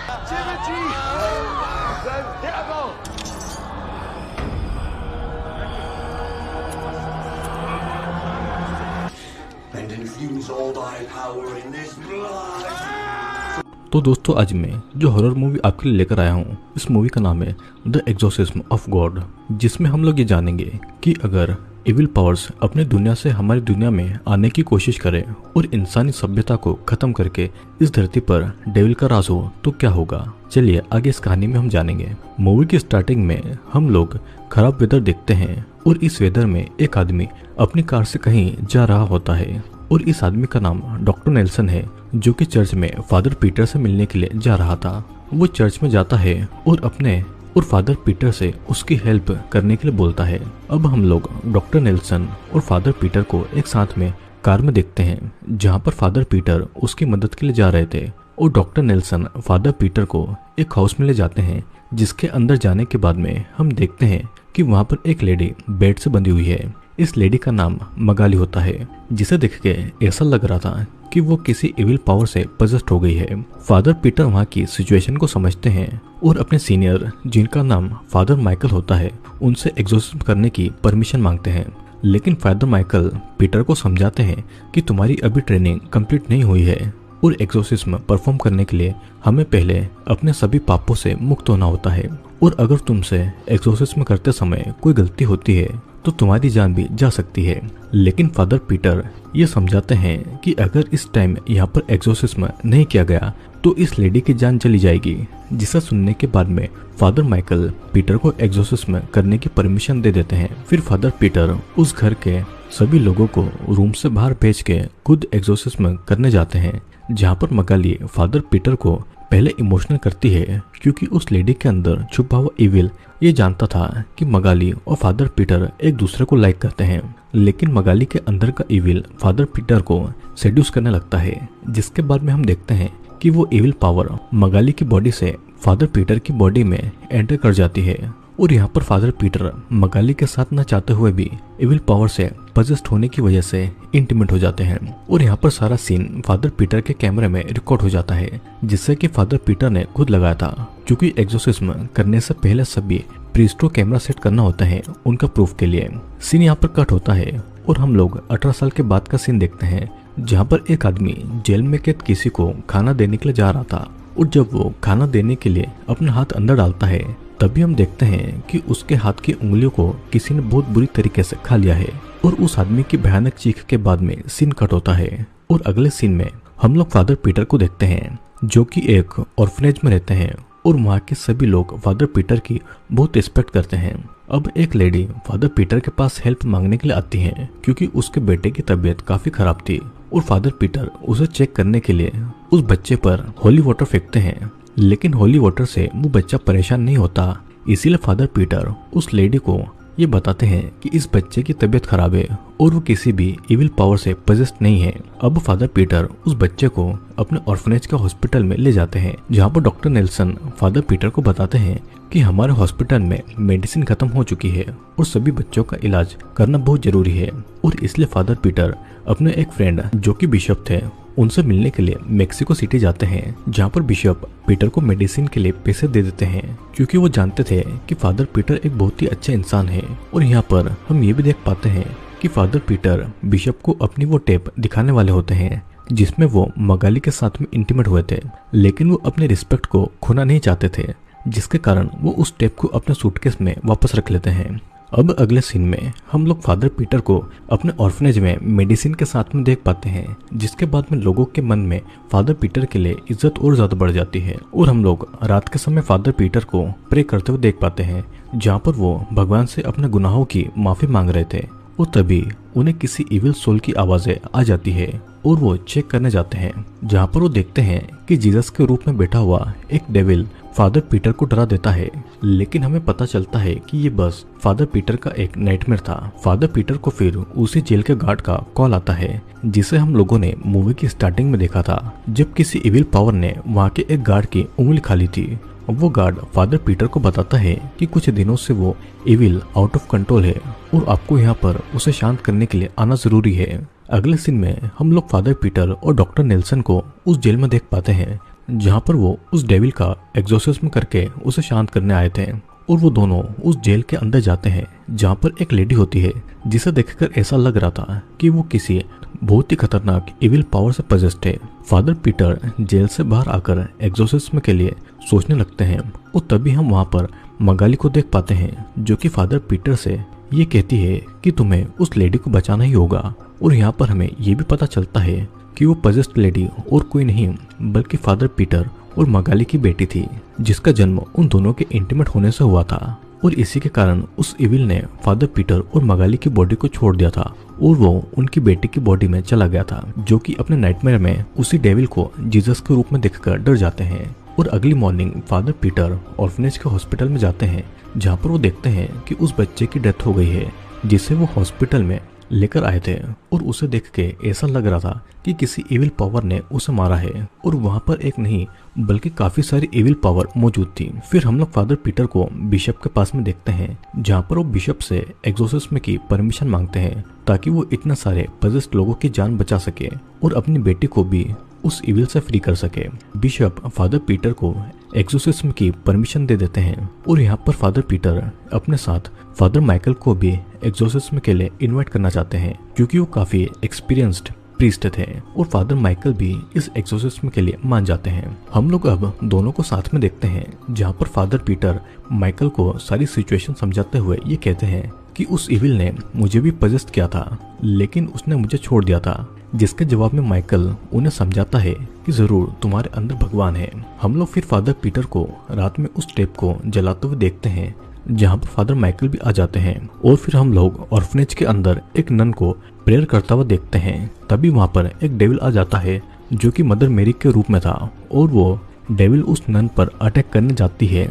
Activity! The devil! And infuse all thy power in this blood. तो दोस्तों आज मैं जो हॉरर मूवी आपके लिए लेकर आया हूँ, इस मूवी का नाम है द एक्सोर्सिज्म ऑफ गॉड, जिसमें हम लोग ये जानेंगे कि अगर इविल पावर्स अपने दुनिया से हमारी दुनिया में आने की कोशिश करें और इंसानी सभ्यता को खत्म करके इस धरती पर डेविल का राज हो तो क्या होगा। चलिए आगे इस कहानी में हम जानेंगे। मूवी की स्टार्टिंग में हम लोग खराब वेदर देखते हैं और इस वेदर में एक आदमी अपनी कार से कहीं जा रहा होता है और इस आदमी का नाम डॉक्टर नेल्सन है, जो कि चर्च में फादर पीटर से मिलने के लिए जा रहा था। वो चर्च में जाता है और फादर पीटर से उसकी हेल्प करने के लिए बोलता है। अब हम लोग डॉक्टर नेल्सन और फादर पीटर को एक साथ में कार में देखते हैं, जहाँ पर फादर पीटर उसकी मदद के लिए जा रहे थे और डॉक्टर नेल्सन फादर पीटर को एक हाउस में ले जाते हैं, जिसके अंदर जाने के बाद में हम देखते हैं कि वहाँ पर एक लेडी बेड से बंधी हुई है। इस लेडी का नाम मगाली होता है, जिसे देख के ऐसा लग रहा था कि वो किसी इविल पावर से पजेस्ट हो गई है। फादर पीटर वहाँ की सिचुएशन को समझते हैं और अपने सीनियर, जिनका नाम फादर माइकल होता है, उनसे एक्सोर्सिज्म करने की परमिशन मांगते हैं। लेकिन फादर माइकल पीटर को समझाते हैं कि तुम्हारी अभी ट्रेनिंग कंप्लीट नहीं हुई है और एक्सोर्सिज्म परफॉर्म करने के लिए हमें पहले अपने सभी पापों से मुक्त होना होता है, और अगर तुमसे एक्सोर्सिज्म करते समय कोई गलती होती है तो तुम्हारी जान भी जा सकती है। लेकिन फादर पीटर ये समझाते हैं कि अगर इस टाइम यहाँ पर एक्सोर्सिज्म नहीं किया गया तो इस लेडी की जान चली जाएगी। जिसे सुनने के बाद में फादर माइकल पीटर को एक्सोर्सिज्म करने की परमिशन दे देते हैं। फिर फादर पीटर उस घर के सभी लोगों को रूम से बाहर भेज के खुद एक्सोर्सिज्म करने जाते हैं, जहाँ पर मगाली फादर पीटर को पहले इमोशनल करती है, क्योंकि उस लेडी के अंदर छुपा हुआ इविल ये जानता था कि मगाली और फादर पीटर एक दूसरे को लाइक करते हैं। लेकिन मगाली के अंदर का इविल फादर पीटर को सेड्यूस करने लगता है, जिसके बाद में हम देखते हैं कि वो इविल पावर मगाली की बॉडी से फादर पीटर की बॉडी में एंटर कर जाती है और यहाँ पर फादर पीटर मगाली के साथ न चाहते हुए भी इविल पावर से पजेस्ट होने की वजह से इंटीमेट हो जाते हैं। और यहाँ पर सारा सीन फादर पीटर के कैमरे में रिकॉर्ड हो जाता है, जिससे कि फादर पीटर ने खुद लगाया था, क्योंकि एक्सोर्सिज्म करने से पहले सभी प्रीस्ट को कैमरा सेट करना होता है उनका प्रूफ के लिए। सीन यहाँ पर कट होता है और हम लोग 18 साल के बाद का सीन देखते हैं, जहाँ पर एक आदमी जेल में कैद किसी को खाना देने के लिए जा रहा था, और जब वो खाना देने के लिए अपना हाथ अंदर डालता है तभी हम देखते हैं कि उसके हाथ की उंगलियों को किसी ने बहुत बुरी तरीके से खा लिया है। और उस आदमी की भयानक चीख के बाद में सीन कट होता है और अगले सीन में हम लोग फादर पीटर को देखते हैं, जो कि एक ऑर्फनेज में रहते हैं और वहाँ के सभी लोग फादर पीटर की बहुत रिस्पेक्ट करते हैं। अब एक लेडी फादर पीटर के पास हेल्प मांगने के लिए आती है, क्योंकि उसके बेटे की तबीयत काफी खराब थी और फादर पीटर उसे चेक करने के लिए उस बच्चे पर होली वाटर फेंकते हैं। लेकिन होली वाटर से वो बच्चा परेशान नहीं होता, इसीलिए फादर पीटर उस लेडी को ये बताते हैं कि इस बच्चे की तबीयत खराब है और वो किसी भी इविल पावर से पजेस्ट नहीं है। अब फादर पीटर उस बच्चे को अपने ऑर्फनेज के हॉस्पिटल में ले जाते हैं, जहाँ पर डॉक्टर नेल्सन फादर पीटर को बताते हैं कि हमारे हॉस्पिटल में मेडिसिन खत्म हो चुकी है और सभी बच्चों का इलाज करना बहुत जरूरी है। और इसलिए फादर पीटर अपने एक फ्रेंड, जो कि बिशप थे, उनसे मिलने के लिए मेक्सिको सिटी जाते हैं, जहाँ पर बिशप पीटर को मेडिसिन के लिए पैसे दे देते हैं, क्योंकि वो जानते थे कि फादर पीटर एक बहुत ही अच्छा इंसान है। और यहाँ पर हम ये भी देख पाते हैं कि फादर पीटर बिशप को अपनी वो टेप दिखाने वाले होते हैं, जिसमें वो मगाली के साथ में इंटीमेट हुए थे। लेकिन वो अपने रिस्पेक्ट को खोना नहीं चाहते थे, जिसके कारण वो उस टेप को अपने सूटकेस में वापस रख लेते हैं। अब अगले सीन में हम लोग फादर पीटर को अपने ऑर्फनेज में मेडिसिन के साथ में देख पाते हैं, जिसके बाद में लोगों के मन में फादर पीटर के लिए इज्जत और ज्यादा बढ़ जाती है। और हम लोग रात के समय फादर पीटर को प्रे करते हुए देख पाते हैं, जहाँ पर वो भगवान से अपने गुनाहों की माफी मांग रहे थे। और तभी उन्हें किसी इविल सोल की आवाजें आ जाती है और वो चेक करने जाते हैं, जहाँ पर वो देखते हैं कि जीसस के रूप में बैठा हुआ एक डेविल फादर पीटर को डरा देता है। लेकिन हमें पता चलता है कि ये बस फादर पीटर का एक नाइटमेयर था। फादर पीटर को फिर उसी जेल के गार्ड का कॉल आता है, जिसे हम लोगों ने मूवी की स्टार्टिंग में देखा था, जब किसी इविल पावर ने वहाँ के एक गार्ड की उंगली खा ली थी। वो गार्ड फादर पीटर को बताता है कि कुछ दिनों से वो इविल आउट ऑफ कंट्रोल है और आपको यहाँ पर उसे शांत करने के लिए आना जरूरी है। अगले सीन में हम लोग फादर पीटर और डॉक्टर नेल्सन को उस जेल में देख पाते हैं, जहाँ पर वो उस डेविल का एग्जॉर्सिज्म करके उसे शांत करने आए थे। और वो दोनों उस जेल के अंदर जाते हैं जहाँ पर एक लेडी होती है जिसे देखकर ऐसा लग रहा था कि वो किसी बहुत ही खतरनाक इविल पावर से पजेस्ड है। फादर पीटर जेल से बाहर आकर एग्जॉर्सिज्म के लिए सोचने लगते हैं और तभी हम वहाँ पर मगाली को देख पाते हैं जो कि फादर पीटर से ये कहती है कि तुम्हें उस लेडी को बचाना ही होगा। और यहाँ पर हमें ये भी पता चलता है कि वो पजेस्ड लेडी और कोई नहीं बल्कि फादर पीटर और मगाली की बेटी थी जिसका जन्म उन दोनों के इंटीमेट होने से हुआ था। और इसी के कारण उस इविल ने फादर पीटर और मगाली की बॉडी को छोड़ दिया था और वो उनकी बेटी की बॉडी में चला गया था, जो कि अपने नाइटमेयर में उसी डेविल को जीसस के रूप में देखकर डर जाते हैं। और अगली मॉर्निंग फादर पीटर ऑर्फनेज के हॉस्पिटल में जाते हैं जहाँ पर वो देखते हैं कि उस बच्चे की डेथ हो गई है जिसे वो हॉस्पिटल में लेकर आए थे। और उसे देख के ऐसा लग रहा था कि किसी इविल पावर ने उसे मारा है। और वहाँ पर एक नहीं बल्कि काफी सारी इविल पावर मौजूद थी। फिर हम लोग फादर पीटर को बिशप के पास में देखते हैं जहाँ पर वो बिशप से एग्जॉर्सिज्म की परमिशन मांगते हैं ताकि वो इतना सारे पजेस्ड लोगों की जान बचा सके और अपनी बेटी को भी उस इविल से फ्री कर सके। बिशप फादर पीटर को एग्जॉर्सिज्म की परमिशन दे देते हैं और यहाँ पर फादर पीटर अपने साथ फादर माइकल को भी एग्जॉर्सिज्म के लिए इनवाइट करना चाहते हैं क्योंकि वो काफी एक्सपीरियंस्ड प्रीस्ट थे और फादर माइकल भी इस एग्जॉर्सिज्म के लिए मान जाते हैं। हम लोग अब दोनों को साथ में देखते हैं जहाँ पर फादर पीटर माइकल को सारी सिचुएशन समझाते हुए ये कहते हैं कि उस इविल ने मुझे भी पजेस्ट किया था लेकिन उसने मुझे छोड़ दिया था। जिसके जवाब में माइकल उन्हें समझाता है कि जरूर तुम्हारे अंदर भगवान है। हम लोग फिर फादर पीटर को रात में उस टेप को जलाते हुए देखते हैं जहाँ पर फादर माइकल भी आ जाते हैं। और फिर हम लोग ऑर्फनेज के अंदर एक नन को प्रेयर करता हुआ देखते हैं। तभी वहाँ पर एक डेविल आ जाता है जो कि मदर मेरी के रूप में था और वो डेविल उस नन पर अटैक करने जाती है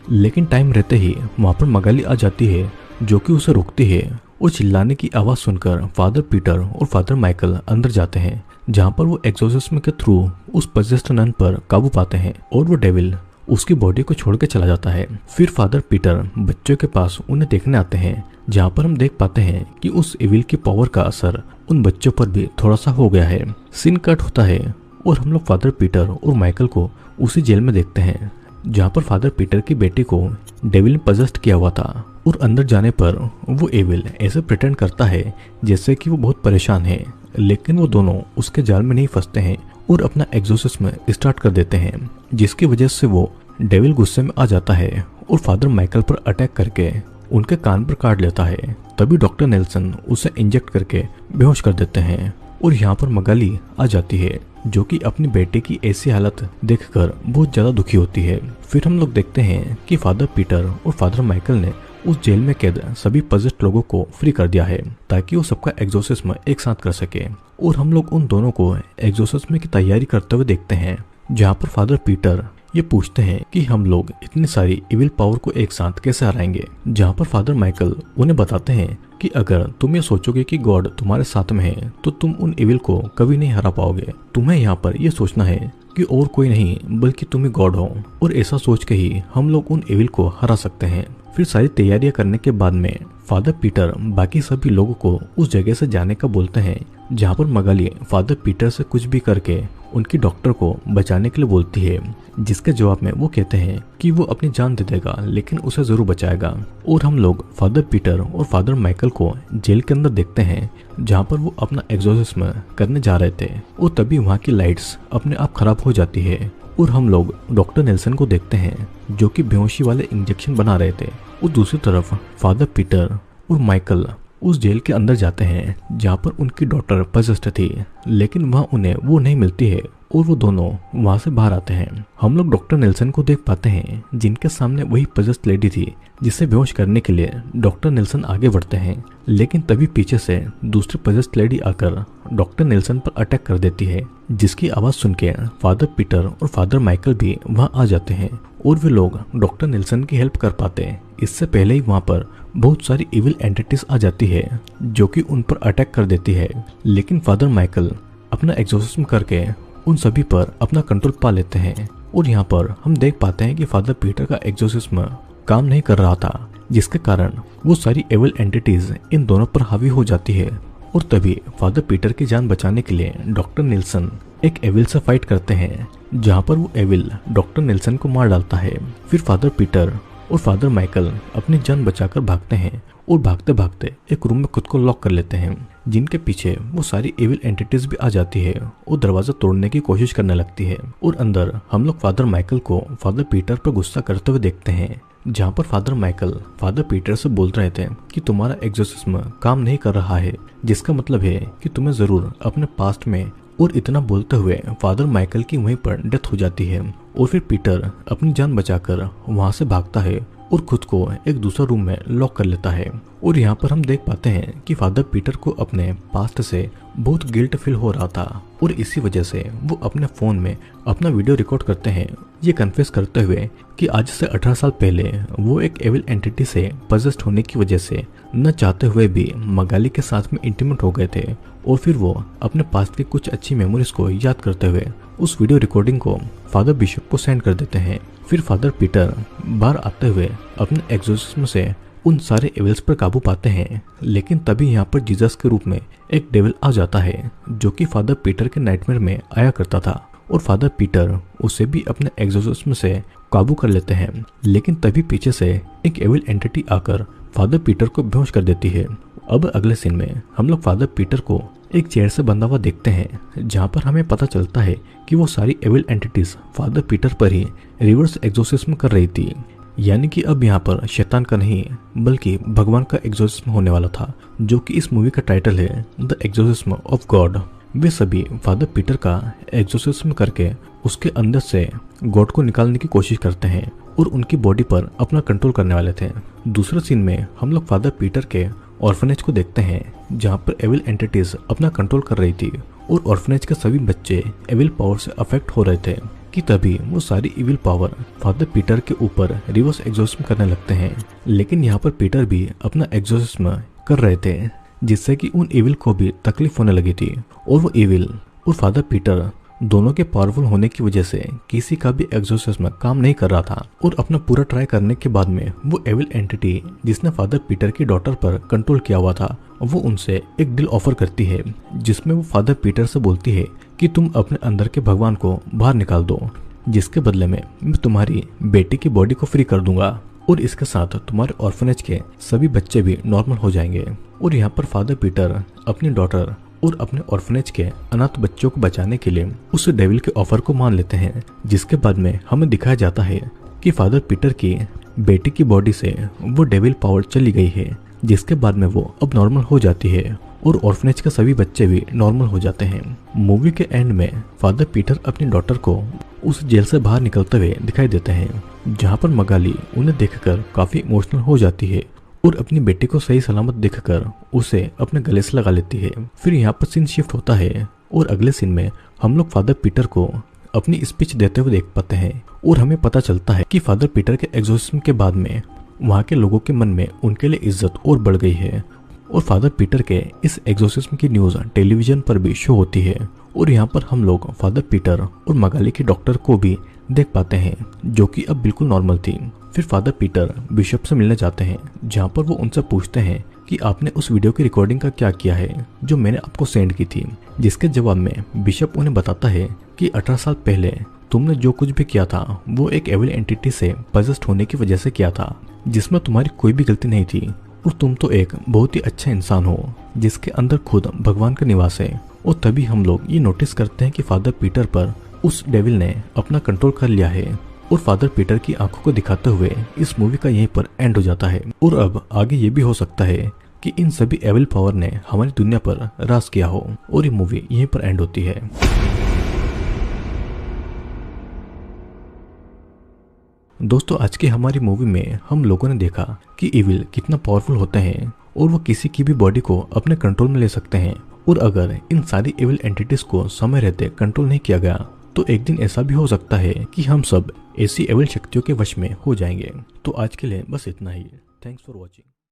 लेकिन टाइम रहते ही वहाँ पर मगाली आ जाती है जो कि उसे रोकती है। और चिल्लाने की आवाज सुनकर फादर पीटर और फादर माइकल अंदर जाते हैं जहाँ पर वो एग्जॉर्सिज्म के थ्रू उस पजेस्ड नन पर काबू पाते हैं और वो डेविल उसकी बॉडी को छोड़ के चला जाता है। फिर फादर पीटर बच्चों के पास उन्हें देखने आते हैं जहाँ पर हम देख पाते हैं कि उस इविल की पावर का असर उन बच्चों पर भी थोड़ा सा हो गया है। सीन कट होता है और हम लोग फादर पीटर और माइकल को उसी जेल में देखते हैं जहाँ पर फादर पीटर की बेटी को डेविल ने पजेस्ट किया हुआ था। और अंदर जाने पर वो एविल ऐसे प्रिटेंड करता है जैसे कि वो बहुत परेशान है लेकिन वो दोनों उसके जाल में नहीं फंसते हैं और अपना एग्जॉर्सिज्म स्टार्ट कर देते हैं जिसकी वजह से वो डेविल गुस्से में आ जाता है और फादर माइकल पर अटैक करके उनके कान पर काट लेता है। तभी डॉक्टर नेल्सन उसे इंजेक्ट करके बेहोश कर देते हैं और यहाँ पर मगाली आ जाती है जो कि अपनी बेटे की ऐसी हालत देखकर बहुत ज्यादा दुखी होती है। फिर हम लोग देखते हैं कि फादर पीटर और फादर माइकल ने उस जेल में कैद सभी पजेस्ड लोगों को फ्री कर दिया है ताकि वो सबका एग्जॉर्सिज्म एक साथ कर सके। और हम लोग उन दोनों को एग्जॉर्सिज्म की तैयारी करते हुए देखते हैं जहाँ पर फादर पीटर ये पूछते हैं कि हम लोग इतनी सारी इविल पावर को एक साथ कैसे हराएंगे। जहाँ पर फादर माइकल उन्हें बताते हैं कि अगर तुम ये सोचोगे कि गॉड तुम्हारे साथ में है तो तुम उन इविल को कभी नहीं हरा पाओगे। तुम्हें यहाँ पर ये सोचना है कि और कोई नहीं बल्कि तुम ही गॉड हो और ऐसा सोच के ही हम लोग उन इविल को हरा सकते हैं। फिर सारी तैयारियां करने के बाद में फादर पीटर बाकी सभी लोगों को उस जगह से जाने का बोलते हैं जहाँ पर मगाली फादर पीटर से कुछ भी करके उनकी डॉक्टर को बचाने के लिए बोलती है जिसके जवाब में वो कहते हैं कि वो अपनी जान दे देगा लेकिन उसे जरूर बचाएगा। और हम लोग फादर पीटर और फादर माइकल को जेल के अंदर देखते हैं जहाँ पर वो अपना एग्जॉर्सिज्म करने जा रहे थे और तभी वहाँ की लाइट्स अपने आप खराब हो जाती है। और हम लोग डॉक्टर नेल्सन को देखते हैं जो कि बेहोशी वाले इंजेक्शन बना रहे थे। और दूसरी तरफ फादर पीटर और माइकल उस जेल के अंदर जाते हैं जहाँ पर उनकी डॉटर पजेस्ड थी लेकिन वहाँ उन्हें वो नहीं मिलती है और वो दोनों वहाँ से बाहर आते हैं। हम लोग डॉक्टर नेल्सन को देख पाते हैं जिनके सामने वही पजेस्ड लेडी थी जिसे बेहोश करने के लिए डॉक्टर नेल्सन आगे बढ़ते हैं लेकिन तभी पीछे से दूसरी पजेस्ड लेडी आकर डॉक्टर नेल्सन पर अटैक कर देती है जिसकी आवाज सुन के फादर पीटर और फादर माइकल भी वहाँ आ जाते हैं और वे लोग डॉक्टर नेल्सन की हेल्प कर पाते हैं। इससे पहले ही वहाँ पर बहुत सारी इविल एंटिटीज आ जाती है जो कि उन पर अटैक कर देती है लेकिन फादर माइकल अपना एग्जॉर्सिज्म करके उन सभी पर अपना कंट्रोल पा लेते हैं। और यहाँ पर हम देख पाते हैं कि फादर पीटर का एग्जॉर्सिज्म काम नहीं कर रहा था जिसके कारण वो सारी एविल एंटिटीज इन दोनों पर हावी हो जाती है। और तभी फादर पीटर की जान बचाने के लिए डॉक्टर नेल्सन एक एविल से फाइट करते हैं जहाँ पर वो एविल डॉक्टर नेल्सन को मार डालता है। फिर फादर पीटर और फादर माइकल अपनी जान बचाकर भागते हैं और भागते भागते एक रूम में खुद को लॉक कर लेते हैं, जिनके पीछे वो सारी एविल एंटिटीज भी आ जाती है और दरवाजा तोड़ने की कोशिश करने लगती है। और अंदर हम लोग फादर माइकल को फादर पीटर पर गुस्सा करते हुए देखते हैं, जहाँ पर फादर माइकल फादर पीटर से बोल रहे थे कि तुम्हारा एग्जॉर्सिज्म काम नहीं कर रहा है, जिसका मतलब है कि तुम्हें जरूर अपने पास्ट में। और इतना बोलते हुए फादर माइकल की वहीं पर डेथ हो जाती है और फिर पीटर अपनी जान बचाकर वहां से भागता है और खुद को एक दूसरा रूम में लॉक कर लेता है। और यहाँ पर हम देख पाते हैं कि फादर पीटर को अपने पास्ट से बहुत गिल्ट फील हो रहा था और इसी वजह से वो अपने फोन में अपना वीडियो रिकॉर्ड करते हैं, ये कन्फेस करते हुए कि आज से 18 साल पहले वो एक एविल एंटिटी से पजेस्ड होने की वजह से न चाहते हुए भी मगाली के साथ में इंटीमेट हो गए थे। और फिर वो अपने पास्ट की कुछ अच्छी मेमोरीज को याद करते हुए उस वीडियो रिकॉर्डिंग को फादर बिशप को सेंड कर देते हैं। फिर फादर पीटर बाहर आते हुए अपने एग्जॉर्सिज्म से उन सारे एविल्स पर काबू पाते हैं, लेकिन तभी यहाँ पर जीसस के रूप में एक डेविल आ जाता है जो कि फादर पीटर के नाइटमेयर में आया करता था और फादर पीटर उसे भी अपने एग्जॉर्सिज्म से काबू कर लेते हैं। लेकिन तभी पीछे से एक एविल एंटिटी आकर फादर पीटर को बेहोश कर देती है। अब अगले सीन में हम लोग फादर पीटर को एक चेयर से बंधा हुआ देखते हैं, जहाँ पर हमें पता चलता है कि वो सारी एविल एंटिटीज फादर पीटर पर ही रिवर्स एग्जॉर्सिज्म कर रही थी। यानी कि अब यहाँ पर शैतान का नहीं बल्कि भगवान का एग्जॉर्सिज्म होने वाला था, जो कि इस मूवी का टाइटल है द एग्जॉर्सिज्म ऑफ गॉड। वे सभी फादर पीटर का एग्जॉर्सिज्म करके उसके अंदर से गॉड को निकालने की कोशिश करते हैं और उनकी बॉडी पर अपना कंट्रोल करने वाले थे। दूसरे सीन में हम लोग फादर पीटर के ऑर्फनेज को देखते हैं, जहाँ पर एविल एंटिटीज अपना कंट्रोल कर रही थी और ऑर्फनेज के सभी बच्चे एविल पावर से अफेक्ट हो रहे थे कि तभी वो सारी इविल पावर फादर पीटर के ऊपर रिवर्स एग्जॉर्सिज्म करने लगते हैं। लेकिन यहाँ पर पीटर भी अपना एग्जॉर्सिज्म कर रहे थे, जिससे कि उन इविल को भी तकलीफ होने लगी थी और वो इविल और फादर पीटर दोनों के पावरफुल होने की वजह से किसी का भी एग्जॉर्सिज्म काम नहीं कर रहा था। और अपना पूरा ट्राई करने के बाद में वो एविल एंटिटी जिसने फादर पीटर की डॉटर पर कंट्रोल किया हुआ था, वो उनसे एक डील ऑफर करती है, जिसमें वो फादर पीटर से बोलती है कि तुम अपने अंदर के भगवान को बाहर निकाल दो, जिसके बदले में मैं तुम्हारी बेटी की बॉडी को फ्री कर दूंगा और इसके साथ तुम्हारे ऑर्फनेज के सभी बच्चे भी नॉर्मल हो जाएंगे। और यहाँ पर फादर पीटर अपनी डॉटर और अपने ऑर्फनेज के अनाथ बच्चों को बचाने के लिए उस डेविल के ऑफर को मान लेते हैं, जिसके बाद में हमें दिखाया जाता है कि फादर पीटर की बेटी की बॉडी से वो डेविल पावर चली गई है, जिसके बाद में वो अब नॉर्मल हो जाती है और ऑर्फनेज के सभी बच्चे भी नॉर्मल हो जाते हैं। मूवी के एंड में फादर पीटर अपनी डॉटर को उस जेल से बाहर निकलते हुए दिखाई देते हैं, जहाँ पर मगाली उन्हें देखकर काफी इमोशनल हो जाती है और अपनी बेटी को सही सलामत देखकर उसे अपने गले से लगा लेती है। फिर यहाँ पर सीन शिफ्ट होता है और अगले सीन में हम लोग फादर पीटर को अपनी स्पीच देते हुए देख पाते हैं और हमें पता चलता है कि फादर पीटर के एग्जॉर्सिज्म के बाद में वहाँ के लोगों के मन में उनके लिए इज्जत और बढ़ गई है और फादर पीटर के इस एग्जॉर्सिज्म की न्यूज टेलीविजन पर भी शो होती है। और यहाँ पर हम लोग फादर पीटर और मगाली की डॉक्टर को भी देख पाते हैं, जो कि अब बिल्कुल नॉर्मल थी। फिर फादर पीटर बिशप से मिलने जाते हैं, जहाँ पर वो उनसे पूछते हैं कि आपने उस वीडियो की रिकॉर्डिंग का क्या किया है जो मैंने आपको सेंड की थी, जिसके जवाब में बिशप उन्हें बताता है कि 18 साल पहले तुमने जो कुछ भी किया था वो एक एविल एंटिटी से पजेस्ड होने की वजह से किया था, जिसमें तुम्हारी कोई भी गलती नहीं थी और तुम तो एक बहुत ही अच्छा इंसान हो जिसके अंदर खुद भगवान का निवास है। और तभी हम लोग ये नोटिस करते हैं कि फादर पीटर पर उस डेविल ने अपना कंट्रोल कर लिया है और फादर पीटर की आंखों को दिखाते हुए इस मूवी का यहीं पर एंड हो जाता है। और अब आगे ये भी हो सकता है कि इन सभी एविल पावर ने हमारी दुनिया पर राज किया हो और ये मूवी यहीं पर एंड होती है। दोस्तों, आज की हमारी मूवी में हम लोगों ने देखा कि इविल कितना पावरफुल होते हैं और वो किसी की भी बॉडी को अपने कंट्रोल में ले सकते हैं। और अगर इन सारी एविल एंटिटीज को समय रहते कंट्रोल नहीं किया गया तो एक दिन ऐसा भी हो सकता है कि हम सब ऐसी एविल शक्तियों के वश में हो जाएंगे। तो आज के लिए बस इतना ही। Thanks for watching.